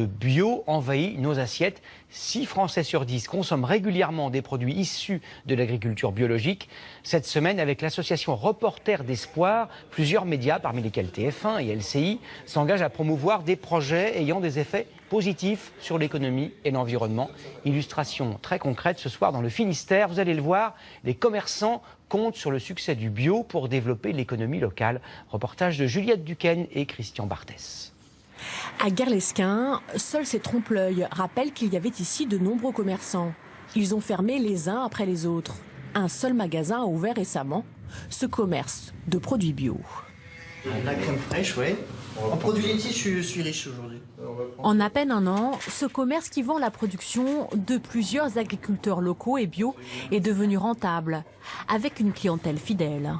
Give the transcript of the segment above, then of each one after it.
Le bio envahit nos assiettes. 6 Français sur 10 consomment régulièrement des produits issus de l'agriculture biologique. Cette semaine, avec l'association Reporters d'Espoir, plusieurs médias, parmi lesquels TF1 et LCI, s'engagent à promouvoir des projets ayant des effets positifs sur l'économie et l'environnement. Illustration très concrète ce soir dans le Finistère. Vous allez le voir, les commerçants comptent sur le succès du bio pour développer l'économie locale. Reportage de Juliette Duquesne et Christian Barthès. À Guerlesquin, seuls ces trompe-l'œil rappellent qu'il y avait ici de nombreux commerçants. Ils ont fermé les uns après les autres. Un seul magasin a ouvert récemment, ce commerce de produits bio. La crème fraîche, oui. En produits laitiers, je suis riche aujourd'hui. En à peine un an, ce commerce qui vend la production de plusieurs agriculteurs locaux et bio est devenu rentable, avec une clientèle fidèle.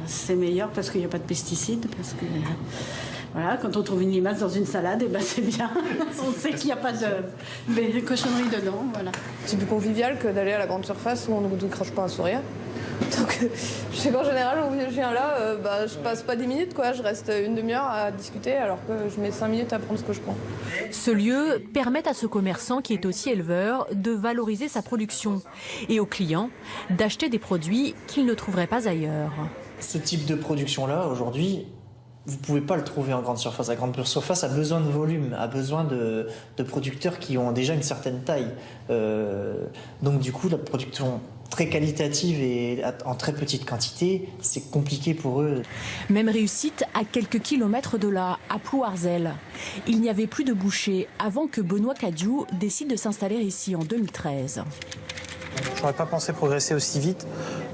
C'est meilleur parce qu'il n'y a pas de pesticides, parce que voilà, quand on trouve une limace dans une salade, eh ben c'est bien. On sait qu'il n'y a pas de cochonneries dedans. Voilà. C'est plus convivial que d'aller à la grande surface où on ne crache pas un sourire. Donc je sais qu'en général, je viens là, je passe pas 10 minutes, quoi. Je reste une demi-heure à discuter alors que je mets 5 minutes à prendre ce que je prends. Ce lieu permet à ce commerçant qui est aussi éleveur de valoriser sa production et aux clients d'acheter des produits qu'ils ne trouveraient pas ailleurs. Ce type de production-là, aujourd'hui, vous ne pouvez pas le trouver en grande surface. La grande surface a besoin de volume, a besoin de producteurs qui ont déjà une certaine taille. Donc du coup, la production très qualitative et en très petite quantité, c'est compliqué pour eux. Même réussite à quelques kilomètres de là, à Plouarzel. Il n'y avait plus de bouchers avant que Benoît Cadiou décide de s'installer ici en 2013. Je n'aurais pas pensé progresser aussi vite,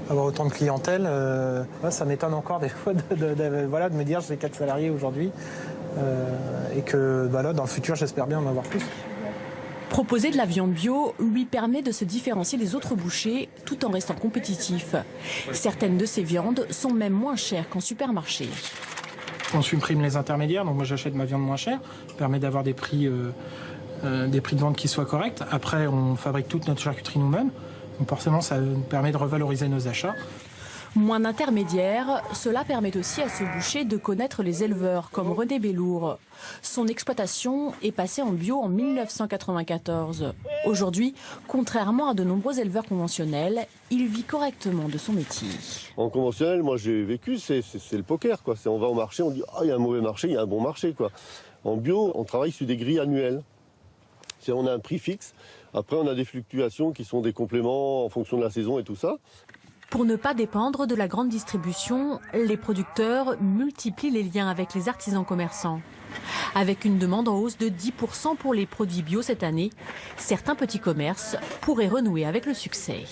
avoir autant de clientèle. Ça m'étonne encore des fois de me dire j'ai 4 salariés aujourd'hui et que là, dans le futur, j'espère bien en avoir plus. Proposer de la viande bio lui permet de se différencier des autres bouchers tout en restant compétitif. Certaines de ces viandes sont même moins chères qu'en supermarché. On supprime les intermédiaires, donc moi j'achète ma viande moins chère, ça permet d'avoir des prix de vente qui soient corrects. Après, on fabrique toute notre charcuterie nous-mêmes, donc forcément ça nous permet de revaloriser nos achats. Moins d'intermédiaires, cela permet aussi à ce boucher de connaître les éleveurs comme René Bellour. Son exploitation est passée en bio en 1994. Aujourd'hui, contrairement à de nombreux éleveurs conventionnels, il vit correctement de son métier. En conventionnel, moi j'ai vécu, c'est le poker, quoi. On va au marché, on dit « Ah, il y a un mauvais marché, il y a un bon marché, quoi ». En bio, on travaille sur des grilles annuelles. On a un prix fixe. Après, on a des fluctuations qui sont des compléments en fonction de la saison et tout ça. Pour ne pas dépendre de la grande distribution, les producteurs multiplient les liens avec les artisans commerçants. Avec une demande en hausse de 10% pour les produits bio cette année, certains petits commerces pourraient renouer avec le succès.